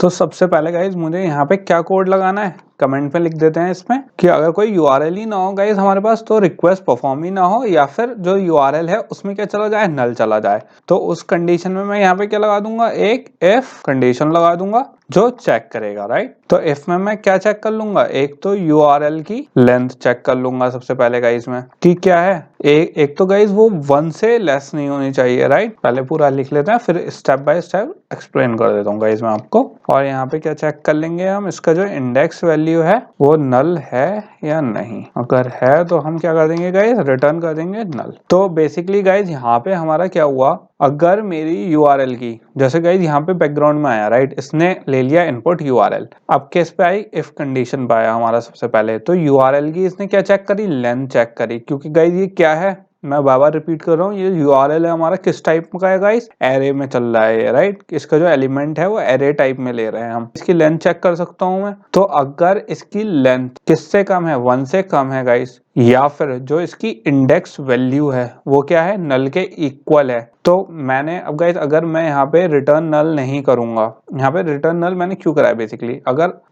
तो सबसे पहले गाइज मुझे यहाँ पे क्या कोड लगाना है कमेंट पे लिख देते हैं इसमें कि अगर कोई यूआरएल ही ना हो गाइज हमारे पास तो रिक्वेस्ट परफॉर्म ही ना हो या फिर जो यूआरएल है उसमें क्या चला जाए, नल चला जाए। तो उस कंडीशन में मैं यहाँ पे क्या लगा दूंगा, एक इफ कंडीशन लगा दूंगा जो चेक करेगा, राइट। तो इफ में मैं क्या चेक कर लूंगा, एक तो यूआरएल की लेंथ चेक कर लूंगा सबसे पहले गाइज में कि क्या है, एक तो गाइज वो 1 से लेस नहीं होनी चाहिए, राइट। पहले पूरा लिख लेते हैं फिर स्टेप बाय स्टेप एक्सप्लेन कर देता हूँ गाइज मैं आपको। और यहाँ पे क्या चेक कर लेंगे हम, इसका जो इंडेक्स वैल्यू है वो नल है या नहीं। अगर है तो हम क्या कर देंगे गाइज, रिटर्न कर देंगे नल। तो बेसिकली गाइज यहाँ पे हमारा क्या हुआ, अगर मेरी यूआरएल की जैसे गाइज यहाँ पे बैकग्राउंड में आया, राइट, इसने ले लिया इनपुट यूआरएल। अब किस पे आई, इफ कंडीशन पे आया हमारा सबसे पहले। तो यूआरएल की इसने क्या चेक करी, लेंथ चेक करी, क्योंकि गाइज ये क्या है, मैं बार बार रिपीट कर रहा हूँ, ये यूआरएल है हमारा किस टाइप का है गाइस, एरे में चल रहा है, राइट। इसका जो एलिमेंट है वो एरे टाइप में ले रहे हैं हम। इसकी लेंथ चेक कर सकता हूँ मैं, तो अगर इसकी लेंथ किससे कम है, 1 से कम है गाइस, या फिर जो इसकी इंडेक्स वैल्यू है वो क्या है, नल के इक्वल है, तो मैंने अब गाइस अगर मैं यहाँ पे रिटर्न नल नहीं करूंगा, यहाँ पे रिटर्न नल मैंने क्यों करा है बेसिकली,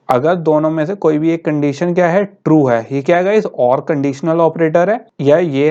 अगर दोनों में से कोई भी एक कंडीशन क्या है, ट्रू है, ये क्या है गाइस, और कंडीशनल ऑपरेटर है, या ये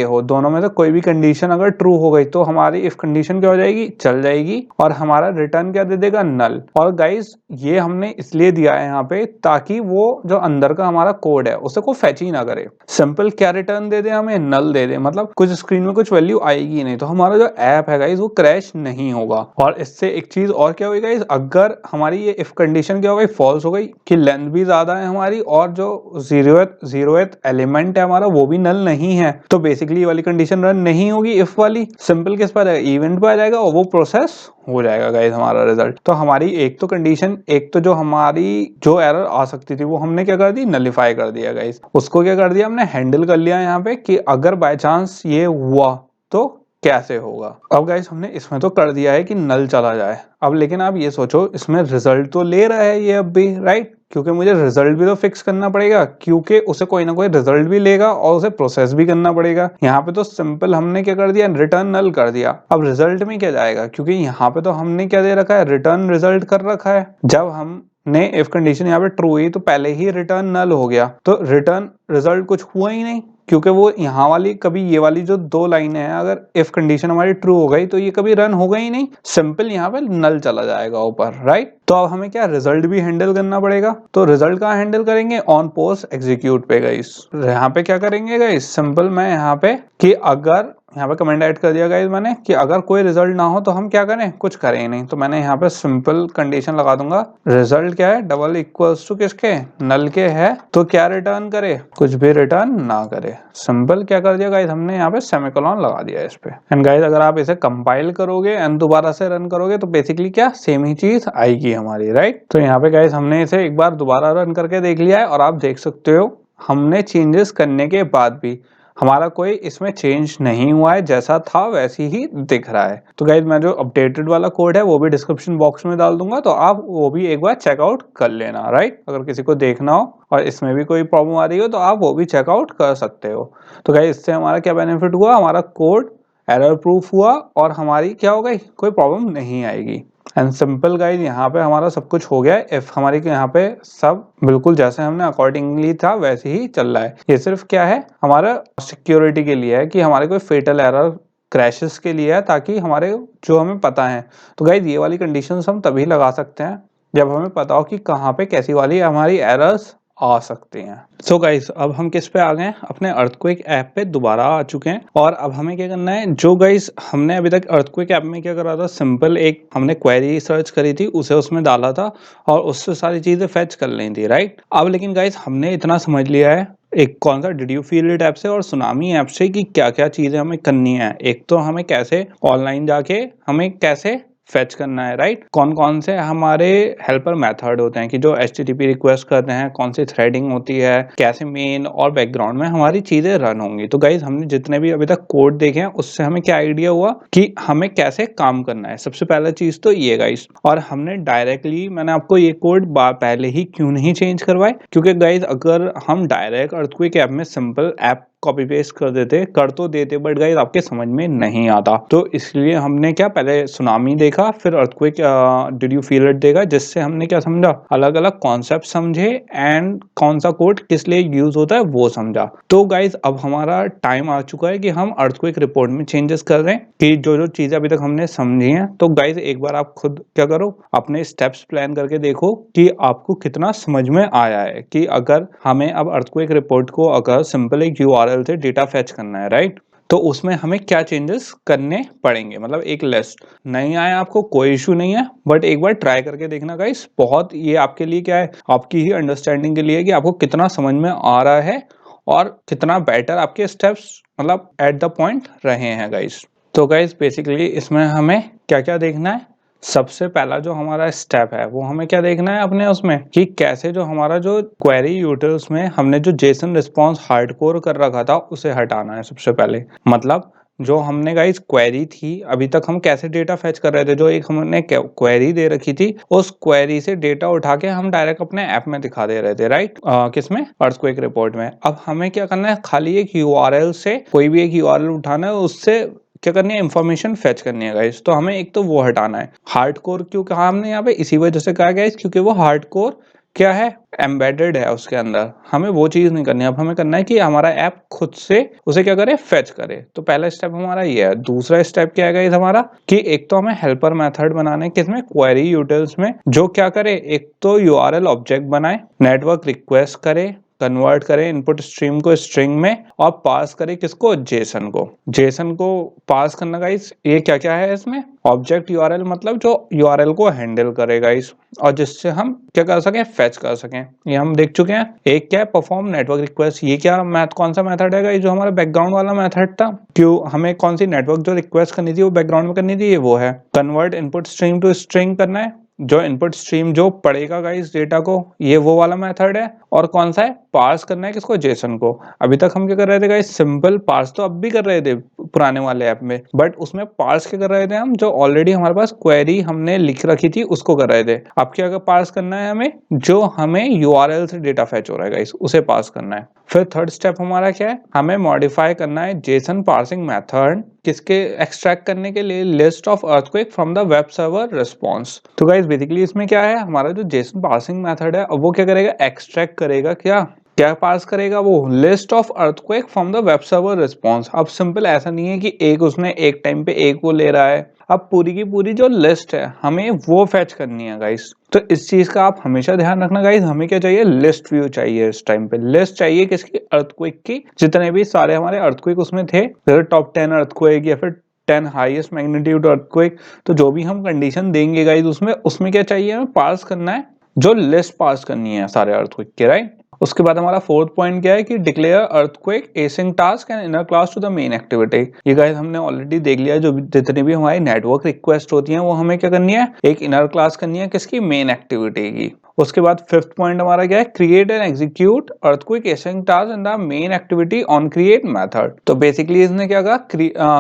हो, दोनों में से कोई भी कंडीशन अगर ट्रू हो गई तो हमारी इफ कंडीशन क्या हो जाएगी, चल जाएगी, और हमारा रिटर्न क्या दे देगा, नल। और गाइस ये हमने इसलिए दिया है यहाँ पे ताकि वो जो अंदर का हमारा कोड है उसे को फेच ही ना करे, सिंपल क्या रिटर्न दे दे, हमें नल दे दे, मतलब कुछ स्क्रीन में कुछ वैल्यू आएगी नहीं, तो हमारा जो ऐप है गाइस वो क्रैश नहीं होगा। और इससे एक चीज और क्या होगी गाइस, अगर हमारी ये इफ कंडीशन क्या हो गई, फॉल्स हो गई कि लेंथ भी ज्यादा है हमारी और जो जीरोथ एलिमेंट है हमारा वो भी नल नहीं है, तो बेसिकली ये वाली कंडीशन रन नहीं होगी इफ वाली, सिंपल किस पर आएगा, इवेंट पे आ जाएगा और वो प्रोसेस हो जाएगा गाइस हमारा रिजल्ट। तो हमारी एक तो कंडीशन, एक तो जो हमारी जो एरर आ सकती थी वो हमने क्या कर दी, नलिफाई कर दिया गाइस, उसको क्या कर दिया हमने, हैंडल कर लिया यहाँ पे कि अगर बाय चांस ये हुआ तो कैसे होगा। अब गाइस हमने इसमें तो कर दिया है कि नल चला जाए, अब लेकिन आप ये सोचो इसमें रिजल्ट तो ले रहा है ये अब भी, राइट, क्योंकि मुझे रिजल्ट भी तो फिक्स करना पड़ेगा, क्योंकि उसे कोई ना कोई रिजल्ट भी लेगा और उसे प्रोसेस भी करना पड़ेगा। यहाँ पे तो सिंपल हमने क्या कर दिया, रिटर्न नल कर दिया। अब रिजल्ट में क्या जाएगा, क्योंकि यहाँ पे तो हमने क्या दे रखा है, रिटर्न रिजल्ट कर रखा है। जब हमने इफ कंडीशन यहाँ पे ट्रू हुई तो पहले ही रिटर्न नल हो गया, तो रिटर्न रिजल्ट कुछ हुआ ही नहीं, क्योंकि वो यहाँ वाली कभी ये वाली जो 2 लाइनें हैं अगर इफ कंडीशन हमारी ट्रू हो गई तो ये कभी रन हो गई नहीं, सिंपल यहाँ पे नल चला जाएगा ऊपर, राइट। तो अब हमें क्या रिजल्ट भी हैंडल करना पड़ेगा, तो रिजल्ट कहाँ हैंडल करेंगे, ऑन पोस्ट एग्जीक्यूट पे गाइस। यहाँ पे क्या करेंगे गाइस, सिंपल मैं यहाँ पे कि अगर यहाँ पे कमेंट ऐड कर दिया गाइस मैंने कि अगर कोई रिजल्ट ना हो तो हम क्या करें, कुछ करें नहीं, तो मैंने यहाँ पे सिंपल कंडीशन लगा दूंगा, रिजल्ट क्या है, डबल इक्वल्स टू किसके, नल के है, तो क्या रिटर्न करे, कुछ भी रिटर्न ना करे। सिंपल क्या कर दिया गाइस हमने यहाँ पे सेमीकोलन लगा दिया इस पे। एंड गाइस अगर आप इसे कंपाइल करोगे एंड दोबारा से रन करोगे तो बेसिकली क्या सेम ही चीज आएगी हमारी, राइट। तो यहाँ पे गाइस हमने इसे एक बार दोबारा रन करके देख लिया है और आप देख सकते हो हमने चेंजेस करने के बाद भी हमारा कोई इसमें चेंज नहीं हुआ है, जैसा था वैसी ही दिख रहा है। तो गाइज मैं जो अपडेटेड वाला कोड है वो भी डिस्क्रिप्शन बॉक्स में डाल दूंगा, तो आप वो भी एक बार चेकआउट कर लेना, राइट। अगर किसी को देखना हो और इसमें भी कोई प्रॉब्लम आ रही हो तो आप वो भी चेकआउट कर सकते हो। तो गाइज इससे हमारा क्या बेनिफिट हुआ, हमारा कोड एरर प्रूफ हुआ और हमारी क्या हो गई, कोई प्रॉब्लम नहीं आएगी। एंड सिंपल गाइज यहाँ पे हमारा सब कुछ हो गया है, इफ हमारी यहाँ पे सब बिल्कुल जैसे हमने अकॉर्डिंगली था वैसे ही चल रहा है। ये सिर्फ क्या है हमारा सिक्योरिटी के लिए है कि हमारे कोई फेटल एरर क्रैशेस के लिए है, ताकि हमारे जो हमें पता है। तो गाइज ये वाली कंडीशंस हम तभी लगा सकते हैं जब हमें पता हो कि कहाँ पे कैसी वाली हमारी एरर्स आ सकते हैं। सो गाइस अब हम किस पे आ गए, अपने अर्थक्वेक ऐप पे दोबारा आ चुके हैं। और अब हमें क्या करना है, जो गाइस हमने अभी तक अर्थक्वेक ऐप में क्या करा था, सिंपल एक हमने क्वेरी सर्च करी थी, उसे उसमें डाला था और उससे सारी चीजें फेच कर ली थी, राइट। अब लेकिन गाइस हमने इतना समझ लिया है एक कौन सा did you feel it app से और सुनामी ऐप से कि क्या क्या चीजें हमें करनी है। एक तो हमें कैसे ऑनलाइन जाके हमें कैसे फेच करना है, राइट। कौन कौन से हमारे हेल्पर मेथड होते हैं कि जो HTTP रिक्वेस्ट करते हैं, कौन सी थ्रेडिंग होती है, कैसे मेन और बैकग्राउंड में हमारी चीजें रन होंगी। तो गाइज हमने जितने भी अभी तक कोड देखे हैं उससे हमें क्या आइडिया हुआ कि हमें कैसे काम करना है। सबसे पहला चीज तो ये गाइज, और हमने डायरेक्टली मैंने आपको ये कोड पहले ही क्यों नहीं चेंज करवाए, क्योंकि गाइज अगर हम डायरेक्ट अर्थक्वेक ऐप में सिंपल ऐप कॉपी पेस्ट कर देते, कर तो देते बट गाइस आपके समझ में नहीं आता। तो इसलिए हमने क्या पहले सुनामी देखा, फिर earthquake did you feel it देखा, जिससे हमने क्या समझा, अलग अलग कॉन्सेप्ट समझे एंड कौन सा कोड किस लिए यूज होता है वो समझा। तो गाइस अब हमारा टाइम आ चुका है कि हम अर्थक्वेक रिपोर्ट में चेंजेस कर रहे हैं कि जो जो चीजें अभी तक हमने समझी हैं। तो गाइस एक बार आप खुद क्या करो, अपने स्टेप्स प्लान करके देखो कि आपको कितना समझ में आया है कि अगर हमें अब अर्थक्वेक रिपोर्ट को अगर सिंपल एक यूआरएल से डेटा फेच करना है, राइट, तो उसमें हमें क्या चेंजेस करने पड़ेंगे। मतलब एक लिस्ट नहीं आया आपको कोई इशू नहीं है, बट एक बार ट्राई करके देखना गाइस। बहुत ये आपके लिए क्या है, आपकी ही अंडरस्टैंडिंग के लिए कि आपको कितना समझ में आ रहा है और कितना बेटर आपके स्टेप्स मतलब एट द पॉइंट रहे हैं गाइस। तो गाइस बेसिकली इसमें हमें क्या क्या देखना है, सबसे पहला जो हमारा स्टेप है वो हमें क्या देखना है अपने उसमें कि कैसे जो हमारा जो क्वेरी यूटिल्स में हमने जो जेसन रिस्पॉन्स हार्डकोर कर रखा था उसे हटाना है सबसे पहले। मतलब जो हमने गाइस क्वेरी थी अभी तक हम कैसे डेटा फेच कर रहे थे, जो एक हमने क्वेरी दे रखी थी उस क्वेरी से डेटा उठा के हम डायरेक्ट अपने ऐप में दिखा दे रहे थे, राइट, किसमें, अर्थक्वेक रिपोर्ट में। अब हमें क्या करना है, खाली एक यूआरएल से कोई भी एक यूआरएल उठाना है, उससे क्या करनी है, इंफॉर्मेशन फेच करनी है गाइस। तो हमें एक तो वो हटाना है। हार्डकोर क्यों कहा हमने यहाँ पे, इसी वजह से कहा गाइस क्योंकि वो हार्डकोर क्या है, एम्बेडेड है उसके अंदर। हमें वो चीज नहीं करनी है, अब हमें करना है कि हमारा ऐप खुद से उसे क्या करे, फेच करे। तो पहला स्टेप हमारा ये है। दूसरा स्टेप क्या है गाइस हमारा, कि एक तो हमें हेल्पर मेथड बनाने किसमें, क्वेरी यूटिल्स में, जो क्या करे, एक तो यूआरएल ऑब्जेक्ट बनाए, नेटवर्क रिक्वेस्ट करे, कन्वर्ट करें इनपुट स्ट्रीम को स्ट्रिंग में और पास करें किसको, जेसन को। जेसन को पास करना गाइस, ये क्या क्या है इसमें, ऑब्जेक्ट यूआरएल मतलब जो यूआरएल को हैंडल करे गाइस, और जिससे हम क्या कर सकें, फेच कर सकें। ये हम देख चुके हैं। एक क्या है, परफॉर्म नेटवर्क रिक्वेस्ट। ये क्या कौन सा मेथड है गाइस, जो हमारा बैकग्राउंड वाला मेथड था, क्यों हमें कौन सी नेटवर्क जो रिक्वेस्ट करनी थी वो बैकग्राउंड में करनी थी, ये वो है। Convert input stream to string करना है, जो इनपुट स्ट्रीम जो पढ़ेगा गाइस डेटा को, ये वो वाला मेथड है। और कौन सा है, पार्स करना है किसको, जेसन को। अभी तक हम क्या कर रहे थे गाइस, सिंपल पार्स तो अब भी कर रहे थे पुराने वाले ऐप में, बट उसमें पार्स क्या कर रहे थे हम, जो ऑलरेडी हमारे पास क्वेरी हमने लिख रखी थी उसको कर रहे थे। अब क्या पार्स करना है हमें, जो हमें यूआरएल से डेटा फेच हो रहा है गाइस उसे पास करना है। फिर थर्ड स्टेप हमारा क्या है, हमें मॉडिफाई करना है जेसन पार्सिंग मेथड, किसके, एक्सट्रैक्ट करने के लिए, list of earthquake from the web server response. तो गाइस बेसिकली इसमें क्या है, हमारा जो जेसन पार्सिंग मेथड है अब वो क्या करेगा, एक्सट्रैक्ट करेगा, क्या क्या पास करेगा वो, list of earthquake from the web server response. अब सिंपल ऐसा नहीं है कि एक उसने एक टाइम पे एक वो ले रहा है, अब पूरी की पूरी जो लिस्ट है हमें वो फेच करनी है गाइस। तो इस चीज का आप हमेशा ध्यान रखना गाइस, हमें क्या चाहिए, लिस्ट व्यू चाहिए। इस टाइम पे लिस्ट चाहिए किसकी, अर्थक्वेक की, जितने भी सारे हमारे अर्थक्वेक उसमें थे, जैसे टॉप 10 अर्थक्वेक या फिर 10 हाईएस्ट मैग्नीट्यूड अर्थक्वेक। तो जो भी हम कंडीशन देंगे गाइस उसमें उसमें क्या चाहिए, हमें पास करना है, जो लिस्ट पास करनी है सारे अर्थक्वेक के, राइट। उसके बाद हमारा फोर्थ पॉइंट क्या है कि declare earthquake async task and inner class to the main activity. ये गाइस हमने ऑलरेडी देख लिया, जो जितनी भी हमारी नेटवर्क रिक्वेस्ट होती हैं वो हमें क्या करनी है, एक इनर क्लास करनी है किसकी, मेन एक्टिविटी की। उसके बाद फिफ्थ पॉइंट हमारा क्या है, create and execute earthquake async task in the main activity on create method. तो बेसिकली इसने क्या कहा,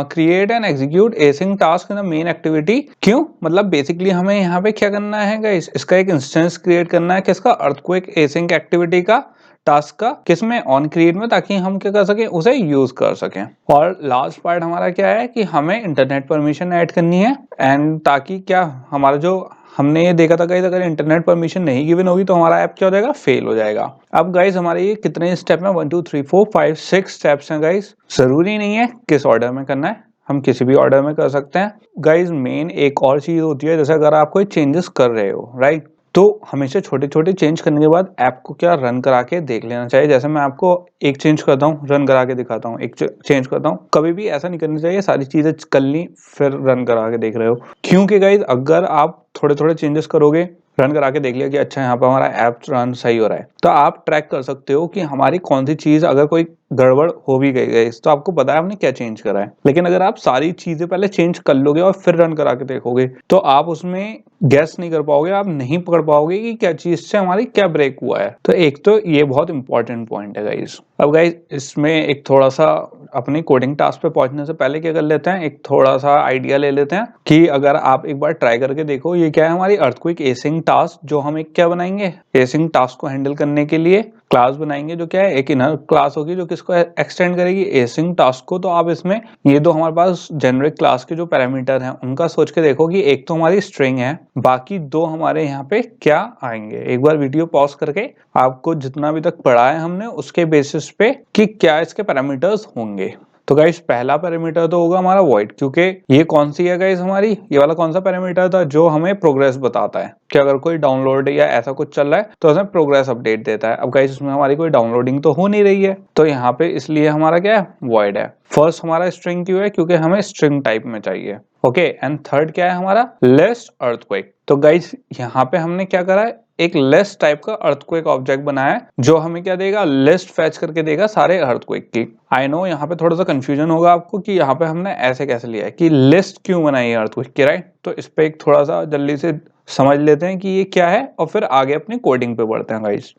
create and execute async task in the main activity. क्यों, मतलब बेसिकली हमें यहाँ पे क्या करना है गाइस, इसका एक इंस्टेंस क्रिएट करना है किसका, अर्थक्वेक एसिंग एक्टिविटी का, टास्क का, किसमें, ऑन क्रिएट में, ताकि हम क्या कर सकें, उसे यूज कर सकें। और लास्ट पार्ट हमारा क्या है कि हमें इंटरनेट परमिशन ऐड करनी है, एंड ताकि क्या हमारा जो हमने ये देखा था गाइस, अगर इंटरनेट परमिशन नहीं गिवन होगी तो हमारा ऐप क्या हो जाएगा, फेल हो जाएगा। अब गाइस हमारे ये कितने स्टेप में, 1 2 3 4 5 6 स्टेप्स हैं गाइस। जरूरी नहीं है किस ऑर्डर में करना है, हम किसी भी ऑर्डर में कर सकते हैं गाइस। मेन एक और चीज होती है, जैसे अगर आप कोई चेंजेस कर रहे हो, राइट, तो हमेशा छोटे छोटे चेंज करने के बाद ऐप को क्या रन करा के देख लेना चाहिए। जैसे मैं आपको एक चेंज करता हूँ, रन करा के दिखाता हूँ, एक चेंज करता हूँ, कभी भी ऐसा नहीं करना चाहिए सारी चीजें कर ली फिर रन करा के देख रहे हो। क्योंकि गाइज अगर आप थोड़े थोड़े चेंजेस करोगे, रन करा के देख लिया कि अच्छा यहाँ पर हमारा ऐप रन सही हो रहा है, तो आप ट्रैक कर सकते हो कि हमारी कौन सी चीज, अगर कोई गड़बड़ हो भी गई है तो आपको पता है आपने क्या चेंज करा है। लेकिन अगर आप सारी चीजें पहले चेंज कर लोगे और फिर रन करा के देखोगे तो आप उसमें गैस नहीं कर पाओगे, आप नहीं पकड़ पाओगे कि क्या चीज से हमारी क्या ब्रेक हुआ है। तो एक तो ये बहुत इंपॉर्टेंट पॉइंट है गाइस। अब गाइस इसमें एक थोड़ा सा अपनी कोडिंग टास्क पे पहुंचने से पहले क्या कर लेते हैं, एक थोड़ा सा आइडिया ले लेते हैं कि अगर आप एक बार ट्राई करके देखो, ये क्या है हमारी अर्थक्वेक एसिंग टास्क, जो हम एक क्या बनाएंगे, एसिंग टास्क को हैंडल करने के लिए क्लास बनाएंगे जो क्या है, एक इनर क्लास होगी जो किसको एक्सटेंड करेगी, एसिंग टास्क को। तो आप इसमें ये दो हमारे पास जेनरिक क्लास के जो पैरामीटर हैं उनका सोच के देखो कि एक तो हमारी स्ट्रिंग है, बाकी दो हमारे यहाँ पे क्या आएंगे। एक बार वीडियो पॉज करके आपको जितना अभी तक पढ़ा है हमने उसके बेसिस पे कि क्या इसके पैरामीटर्स होंगे। तो गाइस पहला पैरामीटर तो होगा हमारा वॉइड, क्योंकि ये कौन सी है गाइस हमारी, ये वाला कौन सा पैरामीटर था जो हमें प्रोग्रेस बताता है कि अगर कोई डाउनलोड या ऐसा कुछ चल रहा है तो हमें प्रोग्रेस अपडेट देता है। अब गाइस इसमें हमारी कोई डाउनलोडिंग तो हो नहीं रही है, तो यहाँ पे इसलिए हमारा क्या है, वॉइड है। फर्स्ट हमारा स्ट्रिंग क्यों है, क्योंकि हमें स्ट्रिंग टाइप में चाहिए। ओके, एंड थर्ड क्या है हमारा, लिस्ट अर्थक्वेक। तो गाइस यहाँ पे हमने क्या करा है, एक लिस्ट टाइप का अर्थक्वेक ऑब्जेक्ट बनाया है जो हमें क्या देगा, लिस्ट फैच करके देगा सारे अर्थक्वेक की। आई नो यहाँ पे थोड़ा सा कंफ्यूजन होगा आपको कि यहाँ पे हमने ऐसे कैसे लिया है कि लिस्ट क्यों बनाई है अर्थक्वेक की, राइट। तो इस पे एक थोड़ा सा जल्दी से समझ लेते हैं कि ये क्या है और फिर आगे अपनी कोडिंग पे बढ़ते हैं गाइस।